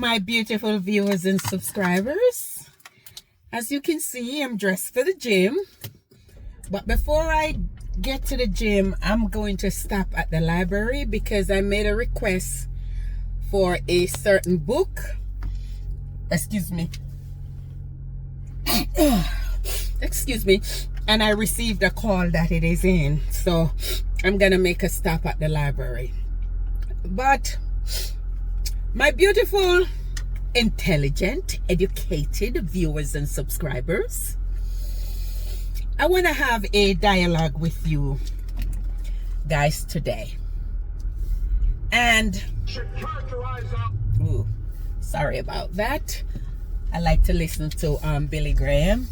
my beautiful viewers and subscribers. As you can see, I'm dressed for the gym. But before I get to the gym, I'm going to stop at the library because I made a request for a certain book. Excuse me. Excuse me. And I received a call that it is in. So I'm going to make a stop at the library. But my beautiful, intelligent, educated viewers and subscribers, I want to have a dialogue with you guys today. And ooh, sorry about that. I like to listen to Billy Graham,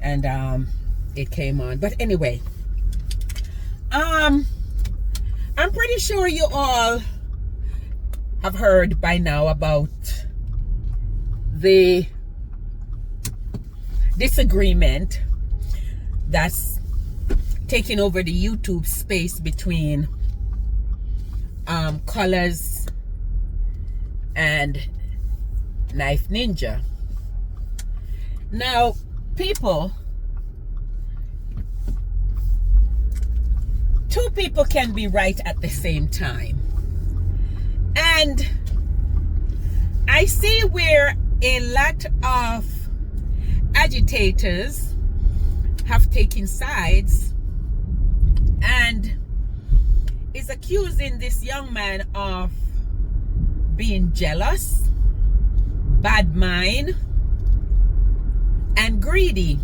and it came on. But anyway, I'm pretty sure you all have heard by now about the disagreement that's taking over the YouTube space between Colaz and Knife Ninja. Now, people, two people can be right at the same time. And I see where a lot of agitators have taken sides and is accusing this young man of being jealous, bad mind, and greedy,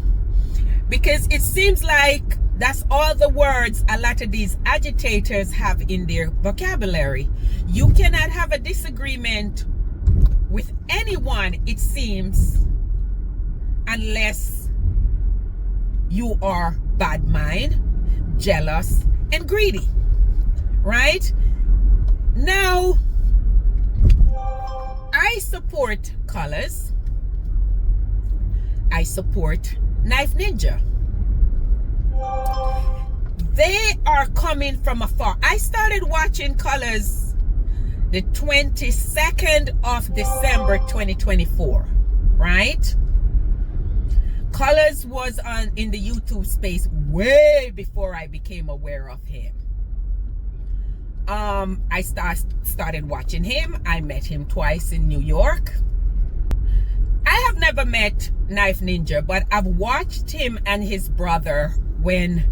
because it seems like that's all the words a lot of these agitators have in their vocabulary. You cannot have a disagreement with anyone, it seems, unless you are bad mind, jealous, and greedy, right? Now, I support Colaz. I support Knife Ninja. They are coming from afar. I started watching Colaz the 22nd of December 2024, right? Colaz was in the YouTube space way before I became aware of him. I started watching him. I met him twice in New York. I have never met Knife Ninja, but I've watched him and his brother whenever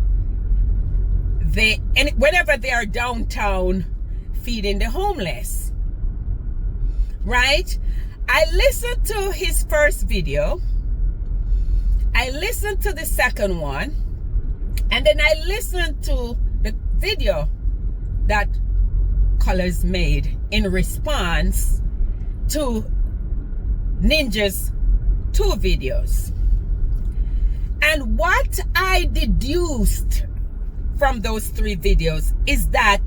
they are downtown feeding the homeless, right? I listened to his first video. I listened to the second one, and then I listened to the video that Colaz made in response to Ninja's two videos. And what I deduced from those three videos is that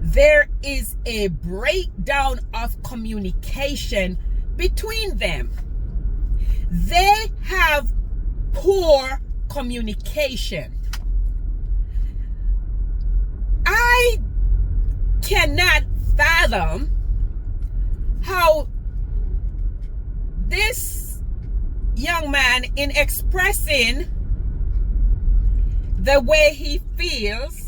there is a breakdown of communication between them. They have poor communication. I cannot fathom how this young man, in expressing the way he feels,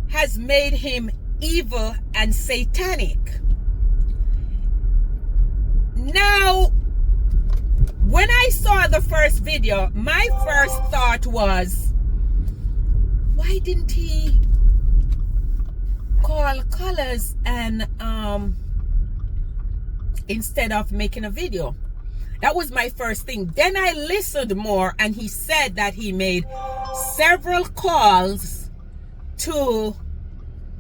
has made him evil and satanic. Now, when I saw the first video, my first thought was, why didn't he call Colaz and instead of making a video? That was my first thing. Then I listened more, and he said that he made several calls to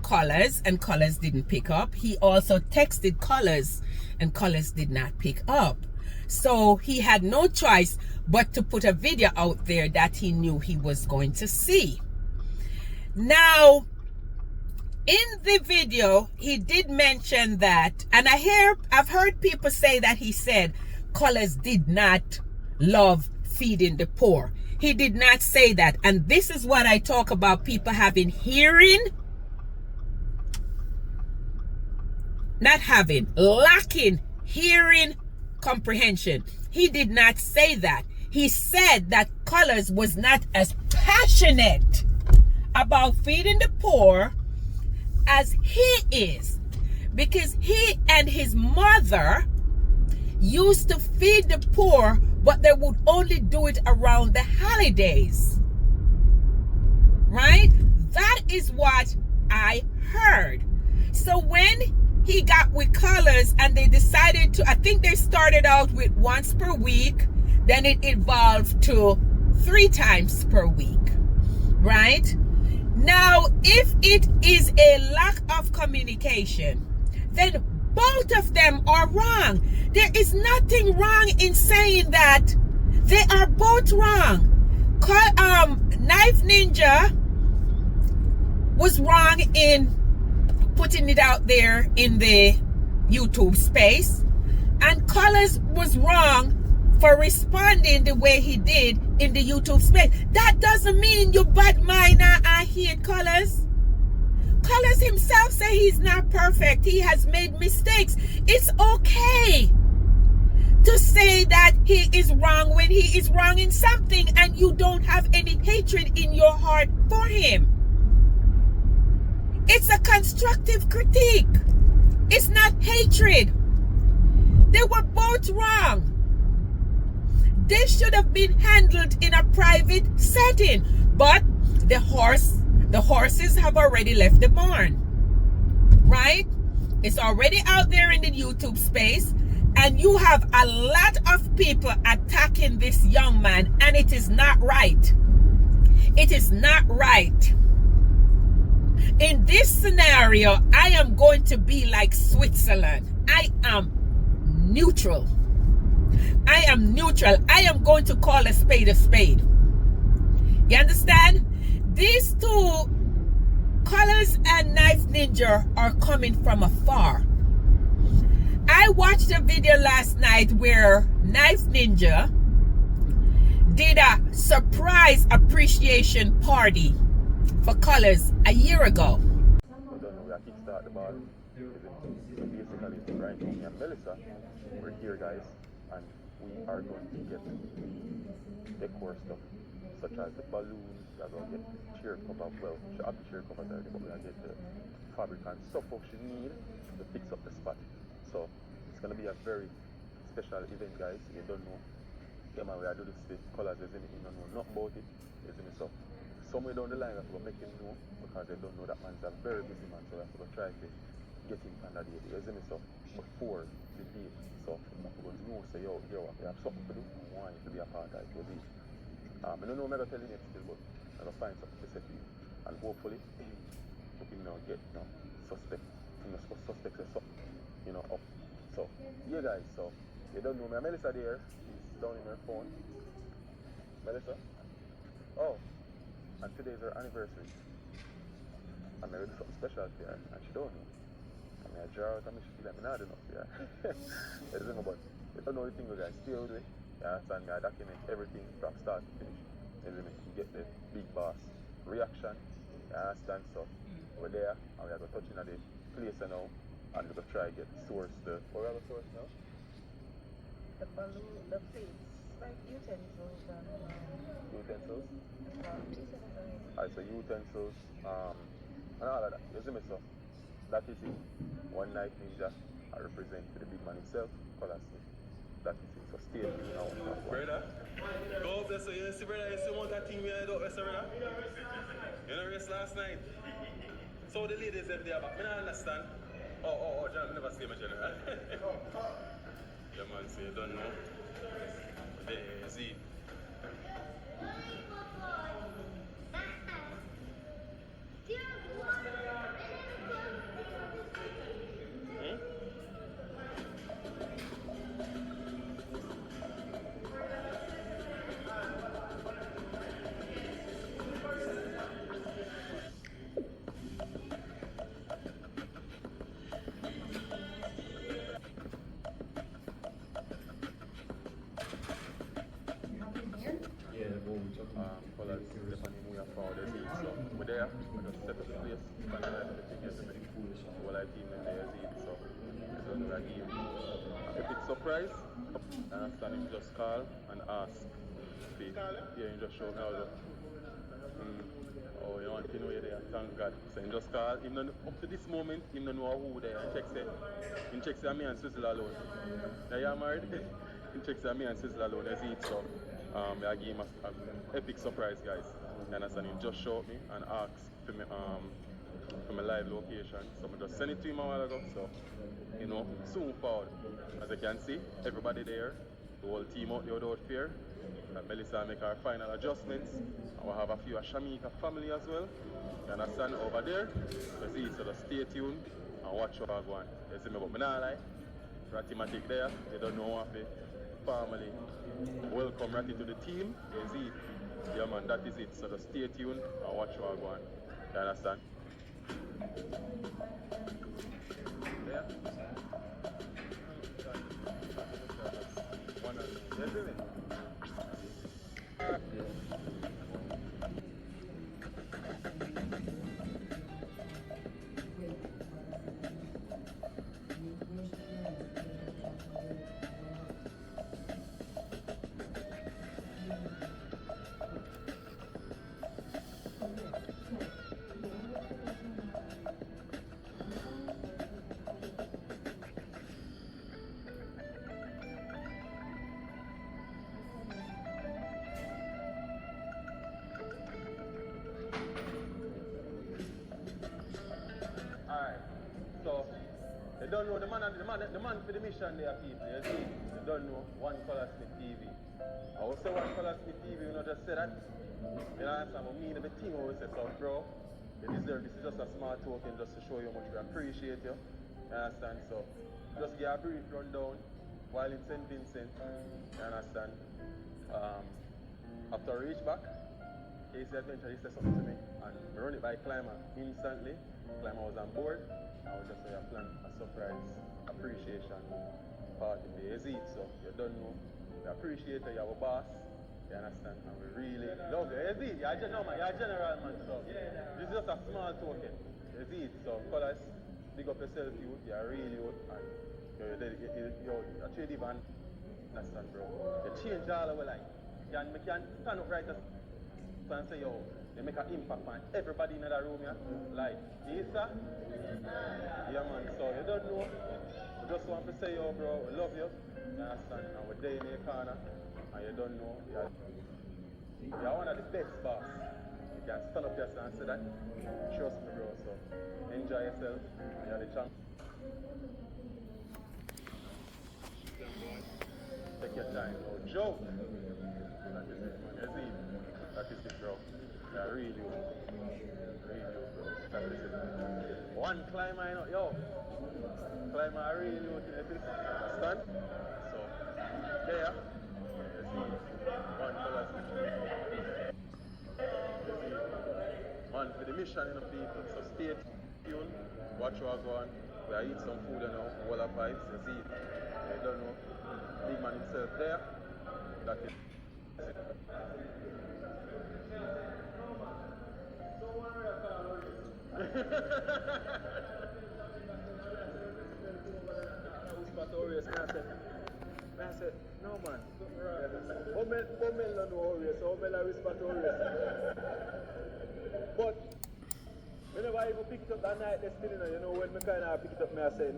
Colaz and Colaz didn't pick up. He also texted Colaz and Colaz did not pick up. So he had no choice but to put a video out there that he knew he was going to see. Now, in the video, he did mention that, and I've heard people say that he said Colaz did not love feeding the poor. He did not say that. And this is what I talk about, people having hearing lacking hearing comprehension. He did not say that. He said that Colaz was not as passionate about feeding the poor as he is, because he and his mother used to feed the poor, but they would only do it around the holidays. Right? That is what I heard. So when he got with Colaz and they decided to, I think they started out with once per week, then it evolved to 3 times per week. Right? Now, if it is a lack of communication, then both of them are wrong. There is nothing wrong in saying that. They are both wrong. Knife Ninja was wrong in putting it out there in the YouTube space, and Colaz was wrong for responding the way he did in the YouTube space. That doesn't mean you bad mind I hate Colaz. Colaz himself say he's not perfect. He has made mistakes. It's okay to say that he is wrong when he is wrong in something and you don't have any hatred in your heart for him. It's a constructive critique. It's not hatred. They were both wrong. This should have been handled in a private setting, but the horses have already left the barn, right? It's already out there in the YouTube space, and you have a lot of people attacking this young man, and it is not right. It is not right. In this scenario, I am going to be like Switzerland. I am neutral. I am neutral. I am going to call a spade a spade. You understand? These two, Colaz and Knife Ninja, are coming from afar. I watched a video last night where Knife Ninja did a surprise appreciation party for Colaz a year ago. We don't know, we are kickstart the ball. So basically, right now, me and Melissa, we're here, guys, and we are going to get decor stuff, such as the balloons. We are going to get chair cover. Well, she have the chair covers already, but we are going to get the fabric and stuff what she need to fix up the spot. So it's going to be a very special event, guys. You don't know. Yeah, man, we are doing this with Colaz, isn't it? You don't know nothing about it, isn't it? So somewhere down the line, we have to make him know, because they don't know that man's a very busy man, so we have to try to get him on that date, isn't it? So before the date, so we have to know, say, yo, we have something to do, and we want you to be a part of it, you see. I don't know, I'm not telling you still, but I'm going to find something to set you, and hopefully, we can get, suspect, suspects or something, up. So, yeah, guys, so, you don't know me, Melissa there, she's down in her phone. Melissa? Oh. And today's her anniversary. I'm going to do something special for her, and she don't know. I mean, I draw out, and she feel like I'm not enough for her. But you don't know the thing, guys. Stay with me. You understand me? I document everything from start to finish. You get the big boss reaction. You understand? So, we're there, and we're going to touch in at the place now, and we're going to try to get source the. What are the source now? The balloon, the plates, like utensils and utensils? utensils. Alright, so utensils, and all of that. You see me, so that is it. One Knife Ninja, I represent to the big man himself, Colaz. That is it. So stay tuned now. Brother, go bless you. You see, brother, you see what that thing we had up, brother? You know, rest last night. So the ladies them there, but I don't understand. Oh, John, never see my general. Yeah, man, so you don't know. There, you see. Colaz, Stephanie, we are proud of it. So we're there, we're going to set up the place, finalize everything, everything. Well, I team in there, so we are give an epic surprise. And after him just call and ask. Yeah, you just show me how to. Oh, you want to know you're there, thank God. So he just call. Him not, up to this moment, him don't know who there. And check say me and Swizzle alone. Now you are married? He checks say me and Swizzle alone. As it so. I give him an epic surprise, guys. You understand? He just showed me and asked for me for my live location. So I just send it to him a while ago. So, you know, soon forward. As you can see, everybody there, the whole team out there without fear. Melissa make her final adjustments. And we'll have a few of Shamika family as well. You understand? Over there. You see, so just stay tuned and watch what I go on. You see me, but I don't lie. Ratty there, you don't know what the family. Welcome Ratty to the team. You see it? Yeah man, that is it. So just stay tuned and watch what I go on. You understand? Yeah. One of them. You see me? Alright, so they don't know the man for the mission there, people. You see, they don't know One Color Smith TV. I also One Color Smith TV, you know, just say that. You know, understand? But me and the team always say, so bro, you deserve this. Is just a small token just to show you how much we appreciate you. You understand? So just give a brief rundown while in St. Vincent. You understand? After I reach back, Casey Adventure, he said something to me, and I run it by Climber instantly. Climber was on board. I was just say I plan a surprise appreciation party for Yazid. So you don't know, we appreciate you, you're our boss. You understand? And we really love you. Yazid, you're a general man. So this is just a small token. Yazid, so Colaz, big up yourself, you're really good, and you're a trade van. Understand, bro? You change all our life. You can stand up right and say, yo, they make an impact on everybody in that room here. Like, yes, sir? Yeah, man. So, you don't know. I just want to say, yo, bro, we love you. You understand? And we're there in your corner. And you don't know. You're one of the best boss. You can stand up yourself and say that. Trust me, bro. So, enjoy yourself. And you're the champ. Take your time. No joke. That is it, man. You see? That is it, bro. Yeah, really, bro. That is it. One Climber, you know, yo. Climber really good in this. Understand? So, there. You see, One Color Smith. You see, man, for the mission, you know, people. So stay tuned. Watch what go on. We are eat some food, you know, all of vibes. You see, you don't know. Big man himself there. That is. I said, no man. How many don't know always, so how many respect always. But whenever I even pick it up that night, they still, you know, when I kind of pick it up, I say,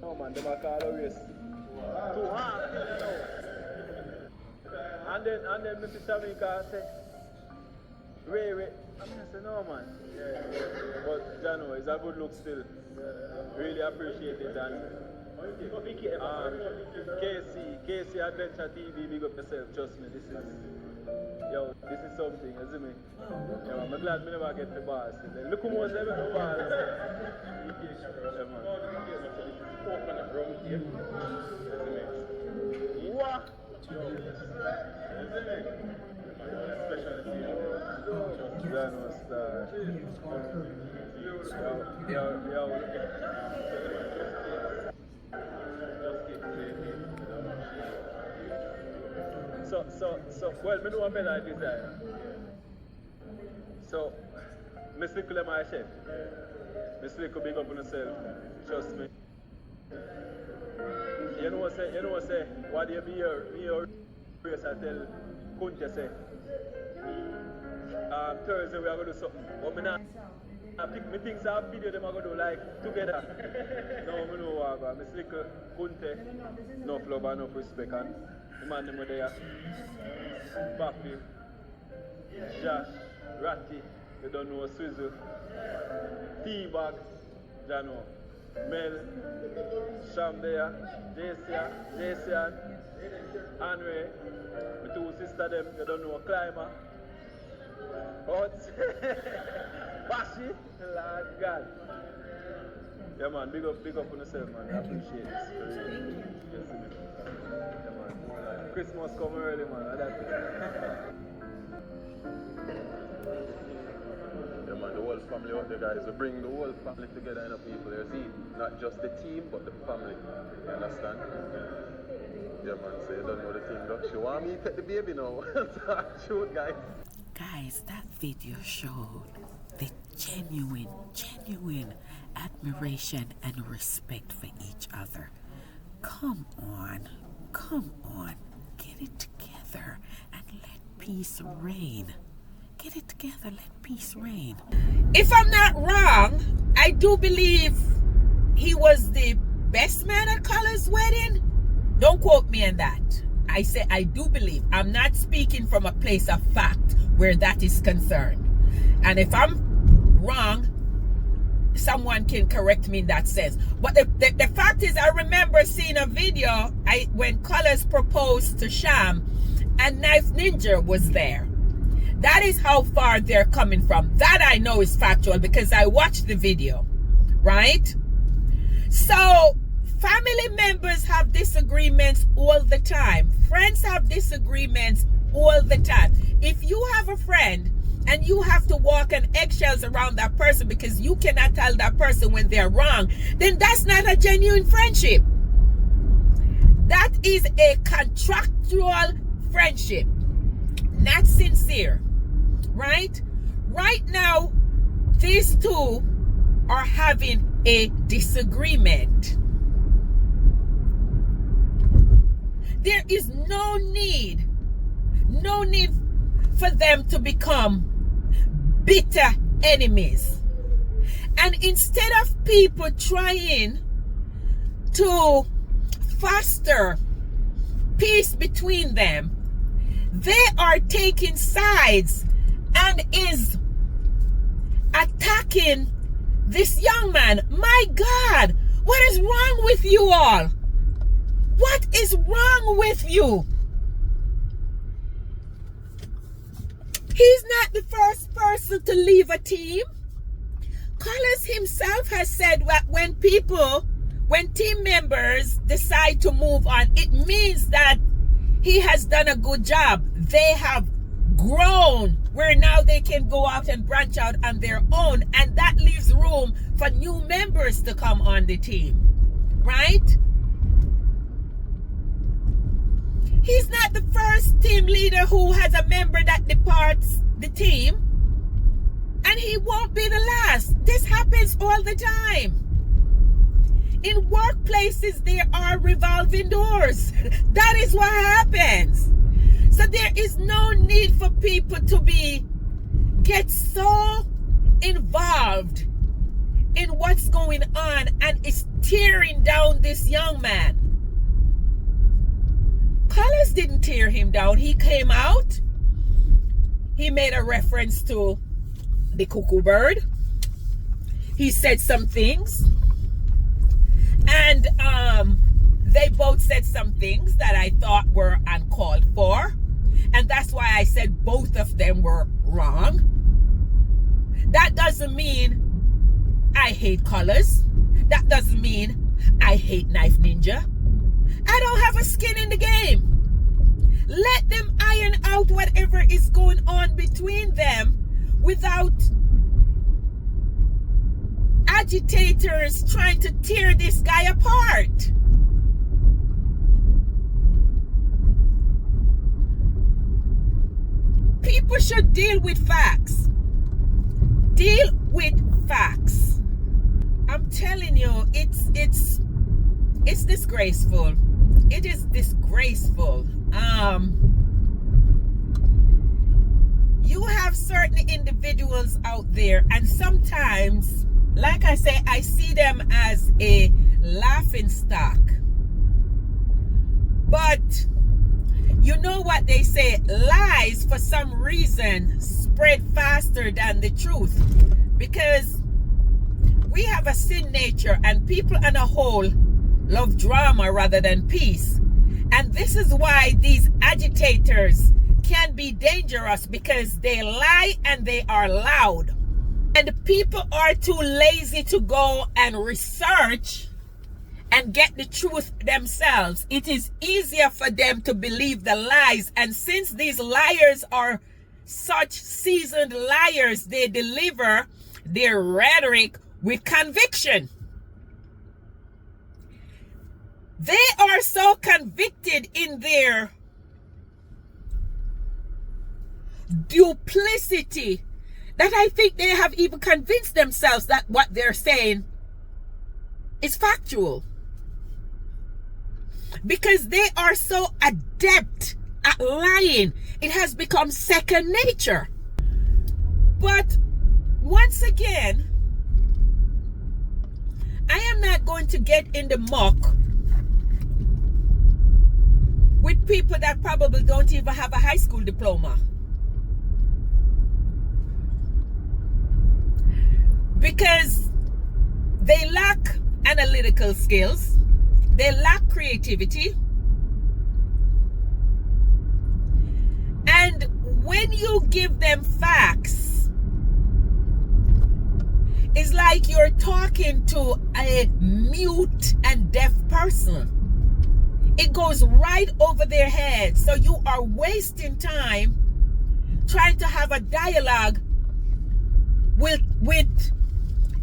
no man, they might call always too hard, you know. And then Mr. Shamika say, Ray. I say, no man. Yeah. But Jano, it's a good look still. Really appreciate it. And Casey Adventure TV, big up yourself, trust me, this is something, you see me? Yeah, I'm glad I never get the bars. Look who was ever the bars. What? So, well, I know a better designer. So, Miss Little my chef. Miss Little big up on herself. Trust me. say, what do you be here? Race, I tell Kunte say, Thursday we are going to do something. But me not pick me things I video them are going to do like together. No, I know what I miss little Kunte, enough love and enough respect, and the man them there, Papi, Josh, Ratty, you don't know Swizzle, T-Bag, Jano, Mel, Sham there, Jason, Henry, my two sisters them, you don't know Climber, Hot, Bashi, Lord God. Yeah man, big up on yourself man, I appreciate this. Yes, yeah man. Christmas come early man, I like it. Yeah man, the whole family out there guys, we bring the whole family together in the people, you see, not just the team but the family, you understand? Yeah man, so you don't know the thing though. She want me to take the baby now, shoot guys. Guys, that video showed the genuine admiration and respect for each other. Come on, get it together and let peace reign. Get it together, let peace reign. If I'm not wrong, I do believe he was the best man at Colaz's wedding. Don't quote me on that. I say I do believe. I'm not speaking from a place of fact where that is concerned. And if I'm wrong, someone can correct me in that sense. But the fact is, I remember seeing a video when Colaz proposed to Sham and Knife Ninja was there. That is how far they're coming from. That I know is factual because I watched the video, right? So family members have disagreements all the time. Friends have disagreements all the time. If you have a friend and you have to walk on eggshells around that person because you cannot tell that person when they're wrong, then that's not a genuine friendship. That is a contractual friendship, not sincere, right? Right now, these two are having a disagreement. There is no need for them to become bitter enemies. And instead of people trying to foster peace between them, they are taking sides and is attacking this young man. My God, what is wrong with you all? What is wrong with you? He's not the first person to leave a team. Colaz himself has said that when team members decide to move on, it means that he has done a good job. They have grown where now they can go out and branch out on their own, and that leaves room for new members to come on the team, right? He's not the first team leader who has a member that departs the team, and he won't be the last. This happens all the time. In workplaces, there are revolving doors. That is what happens. So there is no need for people to get so involved in what's going on and is tearing down this young man. Colaz didn't tear him down. He came out. He made a reference to the cuckoo bird. He said some things. And they both said some things that I thought were uncalled for. And that's why I said both of them were wrong. That doesn't mean I hate Colaz. That doesn't mean I hate Knife Ninja. I don't have a skin in the game. Let them iron out whatever is going on between them without agitators trying to tear this guy apart. People should deal with facts. Deal with facts. I'm telling you, it's It's disgraceful. It is disgraceful. You have certain individuals out there, and sometimes, like I say, I see them as a laughing stock. But you know what they say, lies for some reason spread faster than the truth, because we have a sin nature, and people on a whole love drama rather than peace. And this is why these agitators can be dangerous, because they lie and they are loud. And people are too lazy to go and research and get the truth themselves. It is easier for them to believe the lies. And since these liars are such seasoned liars, they deliver their rhetoric with conviction. They are so convicted in their duplicity that I think they have even convinced themselves that what they're saying is factual, because they are so adept at lying. It has become second nature. But once again, I am not going to get in the muck with people that probably don't even have a high school diploma, because they lack analytical skills, they lack creativity, and when you give them facts, it's like you're talking to a mute and deaf person. It goes right over their head, so you are wasting time trying to have a dialogue with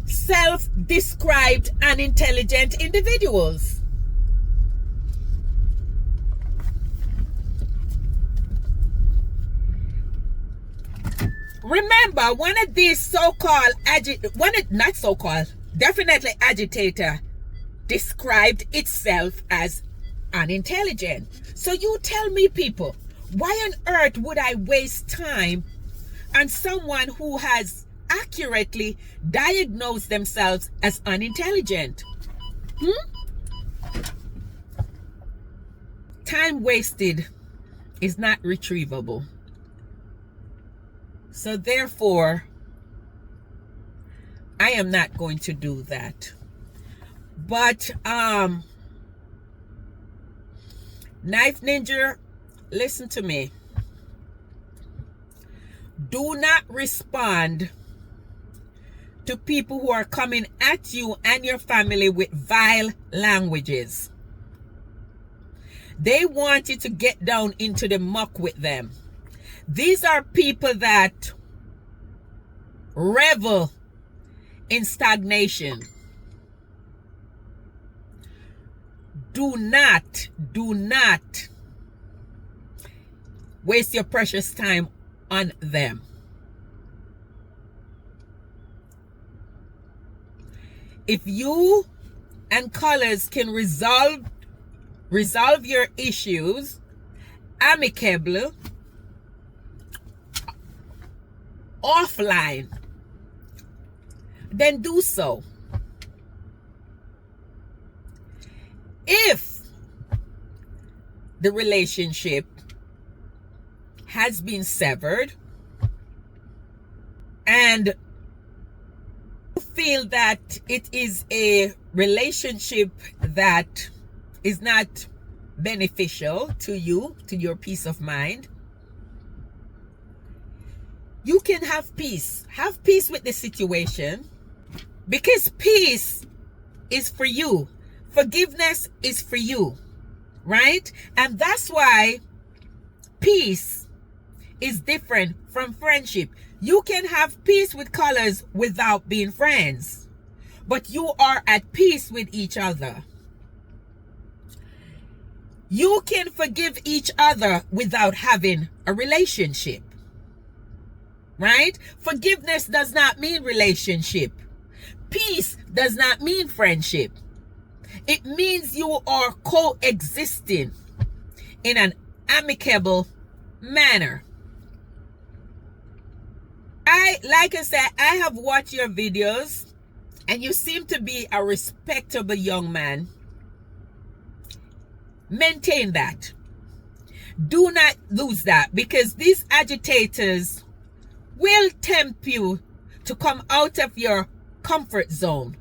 self-described and intelligent individuals. Remember, one of these so-called definitely agitator described itself as unintelligent. So you tell me, people, why on earth would I waste time on someone who has accurately diagnosed themselves as unintelligent? Time wasted is not retrievable. So therefore, I am not going to do that. But Knife Ninja, listen to me. Do not respond to people who are coming at you and your family with vile languages. They want you to get down into the muck with them. These are people that revel in stagnation. Do not waste your precious time on them. If you and Colaz can resolve your issues amicably, offline, then do so. If the relationship has been severed and you feel that it is a relationship that is not beneficial to you, to your peace of mind, you can have peace. Have peace with the situation, because peace is for you. Forgiveness is for you, right? And that's why peace is different from friendship. You can have peace with Colaz without being friends, but you are at peace with each other. You can forgive each other without having a relationship, right? Forgiveness does not mean relationship. Peace does not mean friendship. It means you are coexisting in an amicable manner. Like I said, I have watched your videos and you seem to be a respectable young man. Maintain that. Do not lose that, because these agitators will tempt you to come out of your comfort zone.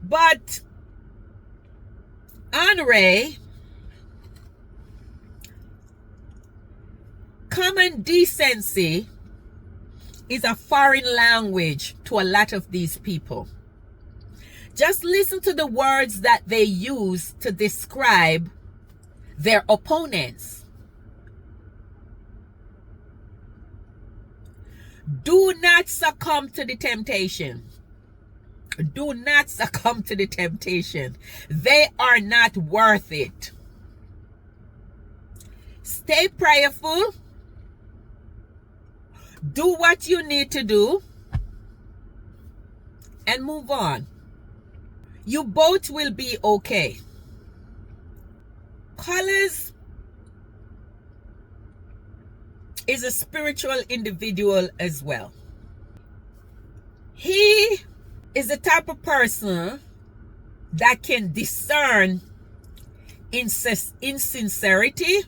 But Henri, common decency is a foreign language to a lot of these people. Just listen to the words that they use to describe their opponents. Do not succumb to the temptation. Do not succumb to the temptation. They are not worth it. Stay prayerful. Do what you need to do and move on. You both will be okay. Colaz is a spiritual individual as well. He is the type of person that can discern insincerity,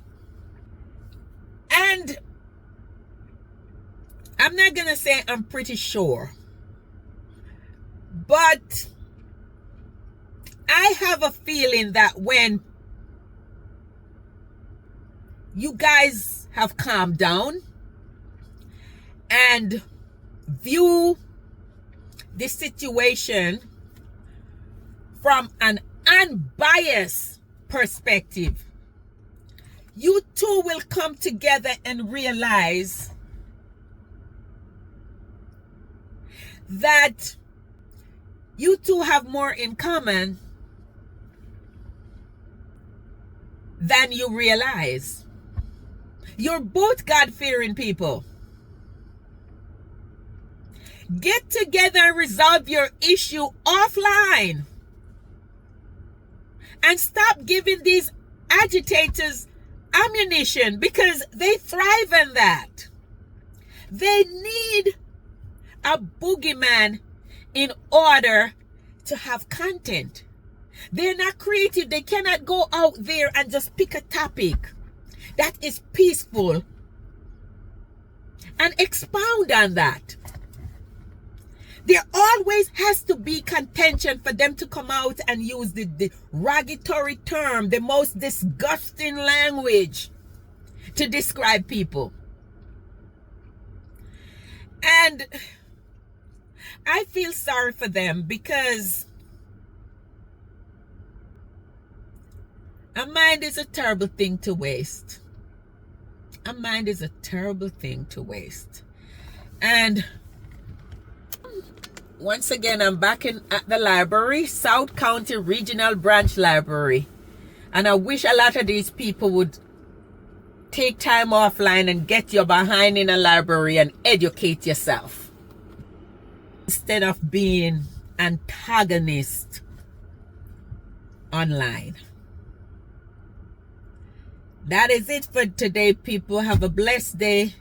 and I'm not gonna say I'm pretty sure, but I have a feeling that when you guys have calmed down and view the situation from an unbiased perspective, you two will come together and realize that you two have more in common than you realize. You're both God-fearing people. Get together and resolve your issue offline. And stop giving these agitators ammunition, because they thrive on that. They need a boogeyman in order to have content. They're not creative. They cannot go out there and just pick a topic that is peaceful and expound on that. There always has to be contention for them to come out and use the derogatory term, the most disgusting language to describe people. And I feel sorry for them, because a mind is a terrible thing to waste. A mind is a terrible thing to waste. And once again, I'm back at the library, South County Regional Branch Library. And I wish a lot of these people would take time offline and get your behind in a library and educate yourself, instead of being antagonist online. That is it for today, people. Have a blessed day.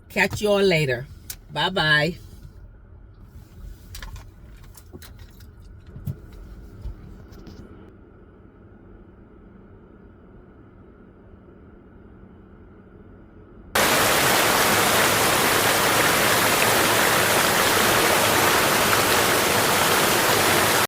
Catch you all later. Bye-bye.